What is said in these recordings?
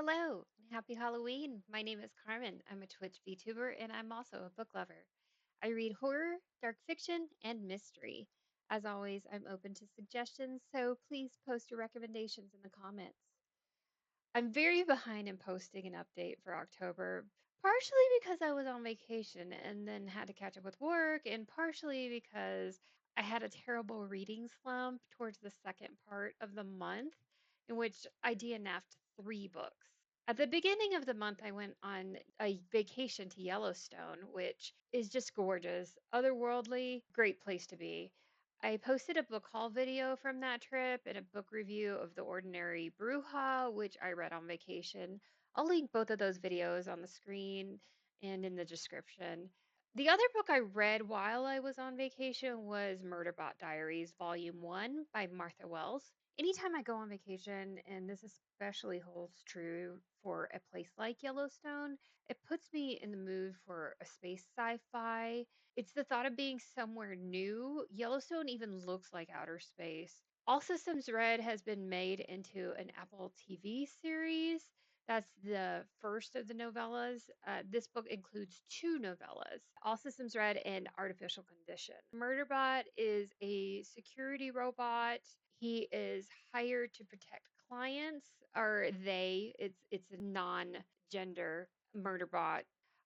Hello, and happy Halloween. My name is Carmen. I'm a Twitch VTuber and I'm also a book lover. I read horror, dark fiction, and mystery. As always, I'm open to suggestions, so please post your recommendations in the comments. I'm very behind in posting an update for October, partially because I was on vacation and then had to catch up with work, and partially because I had a terrible reading slump towards the second part of the month, in which I DNF'd 3 books. At the beginning of the month, I went on a vacation to Yellowstone, which is just gorgeous, otherworldly, great place to be. I posted a book haul video from that trip and a book review of The Ordinary Bruja, which I read on vacation. I'll link both of those videos on the screen and in the description. The other book I read while I was on vacation was Murderbot Diaries, Volume 1 by Martha Wells. Anytime I go on vacation, and this especially holds true for a place like Yellowstone, it puts me in the mood for a space sci-fi. It's the thought of being somewhere new. Yellowstone even looks like outer space. All Systems Red has been made into an Apple TV series. That's the first of the novellas. This book includes 2 novellas, All Systems Red and Artificial Condition. Murderbot is a security robot. He is hired to protect clients, or they. It's a non-gender Murderbot.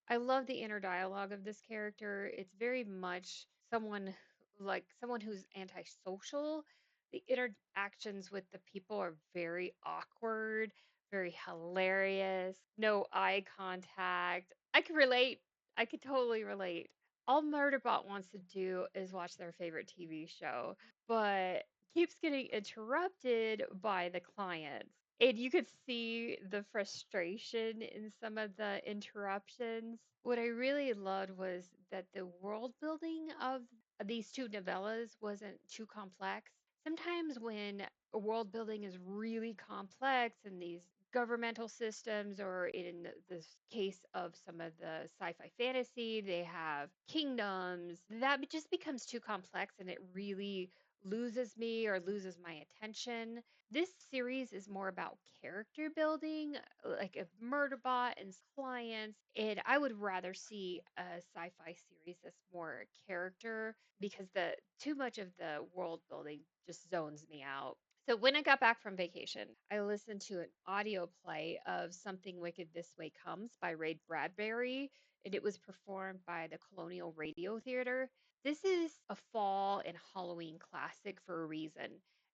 I love the inner dialogue of this character. It's very much someone who's antisocial. The interactions with the people are very awkward, very hilarious, no eye contact. I could relate. I could totally relate. All Murderbot wants to do is watch their favorite TV show, but keeps getting interrupted by the clients. And you could see the frustration in some of the interruptions. What I really loved was that the world building of these 2 novellas wasn't too complex. Sometimes when a world building is really complex and these governmental systems, or in this case of some of the sci-fi fantasy, they have kingdoms, that just becomes too complex and it really loses me or loses my attention. This series is more about character building, like a Murderbot and clients, and I would rather see a sci-fi series that's more character because the too much of the world building just zones me out. So when I got back from vacation, I listened to an audio play of Something Wicked This Way Comes by Ray Bradbury, and it was performed by the Colonial Radio Theater. This is a fall and Halloween classic for a reason.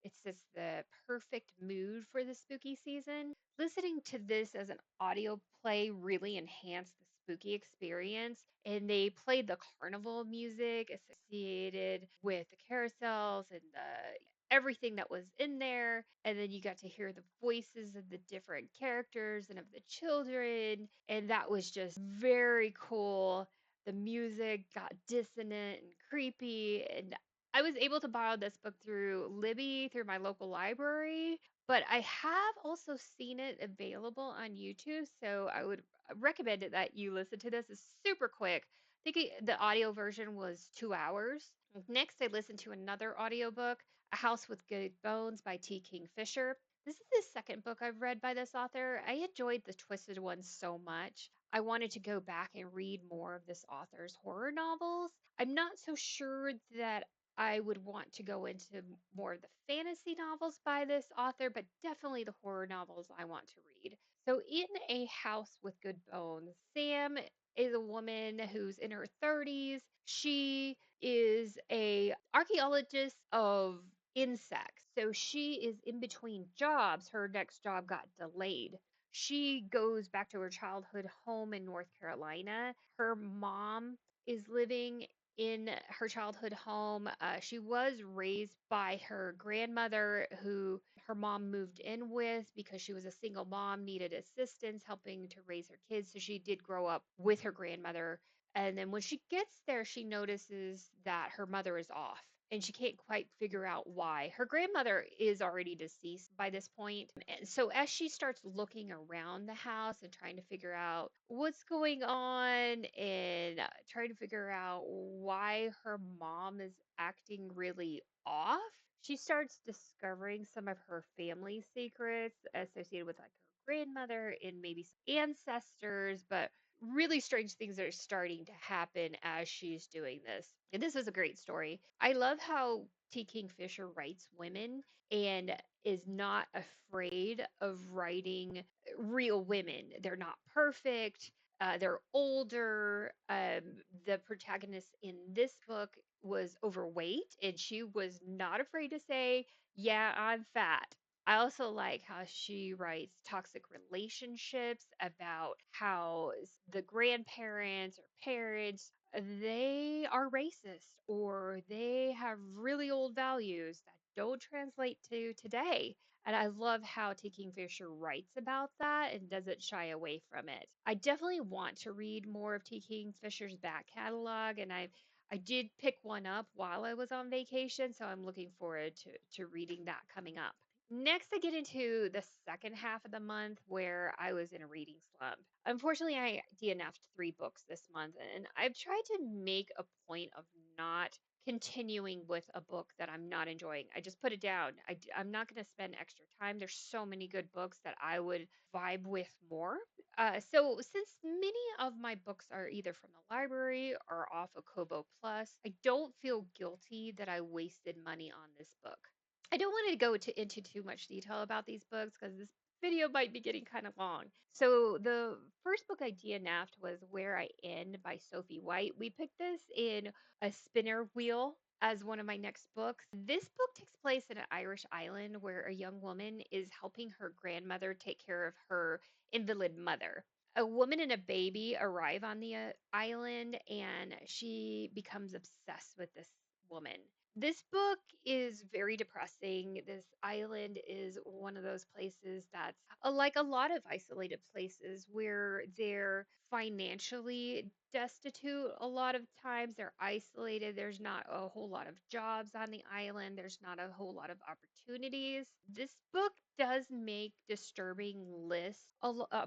It's just the perfect mood for the spooky season. Listening to this as an audio play really enhanced the spooky experience, and they played the carnival music associated with the carousels and the everything that was in there, and then you got to hear the voices of the different characters and of the children, and that was just very cool. The music got dissonant and creepy, and I was able to borrow this book through Libby, through my local library, but I have also seen it available on YouTube, so I would recommend it that you listen to this. It's super quick. I think the audio version was 2 hours. Next, I listened to another audiobook, A House with Good Bones by T. Kingfisher. This is the second book I've read by this author. I enjoyed the Twisted One so much. I wanted to go back and read more of this author's horror novels. I'm not so sure that I would want to go into more of the fantasy novels by this author, but definitely the horror novels I want to read. So, in A House with Good Bones, Sam is a woman who's in her 30s. She is a archaeologist of insects. So she is in between jobs. Her next job got delayed. She goes back to her childhood home in North Carolina. Her mom is living in her childhood home. She was raised by her grandmother, who her mom moved in with because she was a single mom, needed assistance helping to raise her kids. So she did grow up with her grandmother. And then when she gets there, she notices that her mother is off and she can't quite figure out why. Her grandmother is already deceased by this point. And so as she starts looking around the house and trying to figure out what's going on and trying to figure out why her mom is acting really off, she starts discovering some of her family secrets associated with like her grandmother and maybe some ancestors, but really strange things are starting to happen as she's doing this. And this is a great story. I love how T. Kingfisher writes women and is not afraid of writing real women. They're not perfect. They're older. The protagonist in this book was overweight, and she was not afraid to say, "Yeah, I'm fat." I also like how she writes toxic relationships about how the grandparents or parents they are racist or they have really old values that don't translate to today. And I love how Taking Fisher writes about that and doesn't shy away from it. I definitely want to read more of Taking Fisher's back catalog, and I did pick one up while I was on vacation, so I'm looking forward to reading that coming up. Next, I get into the second half of the month where I was in a reading slump. Unfortunately, I DNF'd 3 books this month, and I've tried to make a point of not continuing with a book that I'm not enjoying. I just put it down. I'm not going to spend extra time. There's so many good books that I would vibe with more. So, since many of my books are either from the library or off of Kobo Plus, I don't feel guilty that I wasted money on this book. I don't want to go into too much detail about these books because this video might be getting kind of long. So the first book I DNF'd was Where I End by Sophie White. We picked this in a spinner wheel as one of my next books. This book takes place in an Irish island where a young woman is helping her grandmother take care of her invalid mother. A woman and a baby arrive on the island, and she becomes obsessed with this woman. This book is very depressing. This island is one of those places that's like a lot of isolated places where they're financially destitute. A lot of times they're isolated. There's not a whole lot of jobs on the island, there's not a whole lot of opportunities. This book does make disturbing lists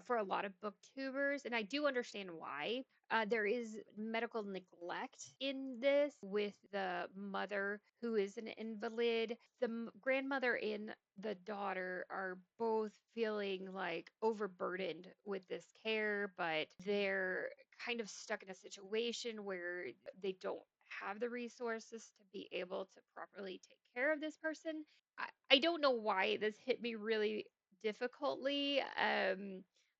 for a lot of booktubers, and I do understand why. There is medical neglect in this with the mother who is an invalid. The grandmother and the daughter are both feeling like overburdened with this care, but they're kind of stuck in a situation where they don't have the resources to be able to properly take care of this person. I don't know why this hit me really difficultly.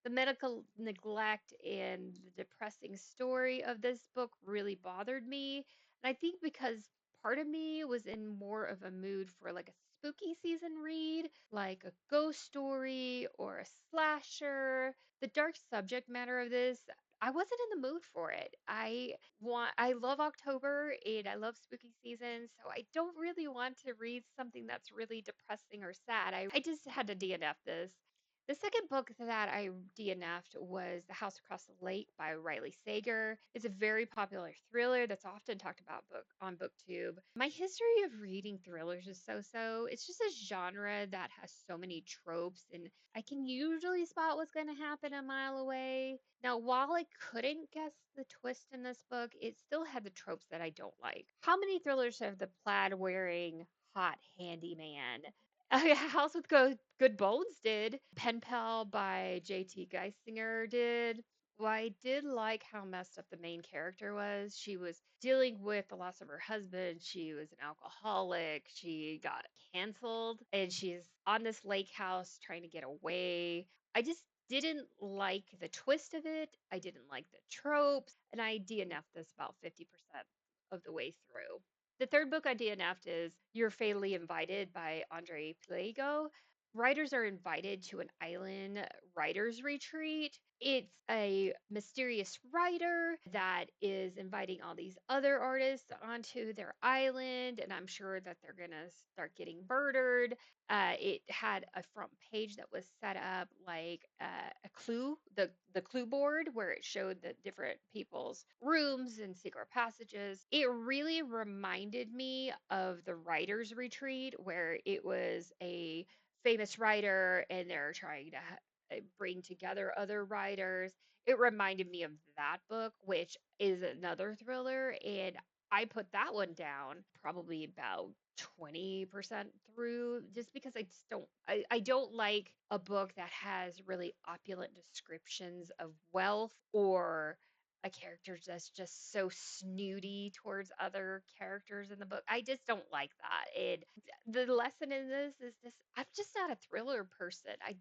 The medical neglect and the depressing story of this book really bothered me. And I think because part of me was in more of a mood for like a spooky season read, like a ghost story or a slasher. The dark subject matter of this, I wasn't in the mood for it. I love October and I love spooky season, so I don't really want to read something that's really depressing or sad. I just had to DNF this. The second book that I DNF'd was The House Across the Lake by Riley Sager. It's a very popular thriller that's often talked about on BookTube. My history of reading thrillers is so-so. It's just a genre that has so many tropes, and I can usually spot what's going to happen a mile away. Now, while I couldn't guess the twist in this book, it still had the tropes that I don't like. How many thrillers have the plaid wearing hot handyman? House with Good Bones did. Pen Pal by J.T. Geisinger did. Well, I did like how messed up the main character was. She was dealing with the loss of her husband. She was an alcoholic. She got canceled and she's on this lake house trying to get away. I just didn't like the twist of it. I didn't like the tropes. And I DNF'd this about 50% of the way through. The third book I DNF'd is You're Fatally Invited by Andre Pliego. Writers are invited to an island writers retreat. It's a mysterious writer that is inviting all these other artists onto their island, and I'm sure that they're gonna start getting murdered. It had a front page that was set up like a clue, the clue board where it showed the different people's rooms and secret passages. It really reminded me of the writers' retreat where it was a famous writer and they're trying to bring together other writers. It reminded me of that book, which is another thriller, and I put that one down probably about 20% through just because I just I don't like a book that has really opulent descriptions of wealth or a character that's just so snooty towards other characters in the book. I just don't like that. The lesson in this is this I'm just not a thriller person. I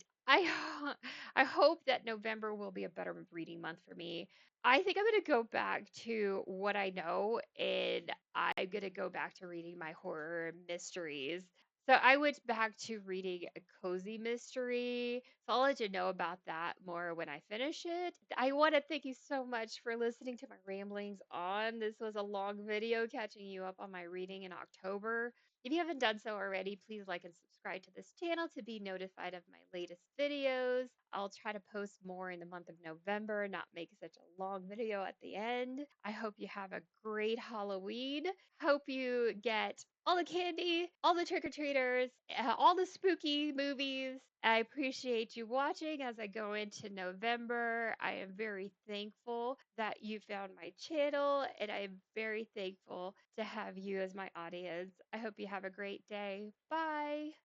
I hope that November will be a better reading month for me. I think I'm gonna go back to what I know, and I'm gonna go back to reading my horror mysteries. So I went back to reading a cozy mystery. So I'll let you know about that more when I finish it. I want to thank you so much for listening to my ramblings on. This was a long video catching you up on my reading in October. If you haven't done so already, please like and subscribe to this channel to be notified of my latest videos. I'll try to post more in the month of November, not make such a long video at the end. I hope you have a great Halloween. Hope you get all the candy, all the trick-or-treaters, all the spooky movies. I appreciate you watching as I go into November. I am very thankful that you found my channel, and I am very thankful to have you as my audience. I hope you have a great day. Bye.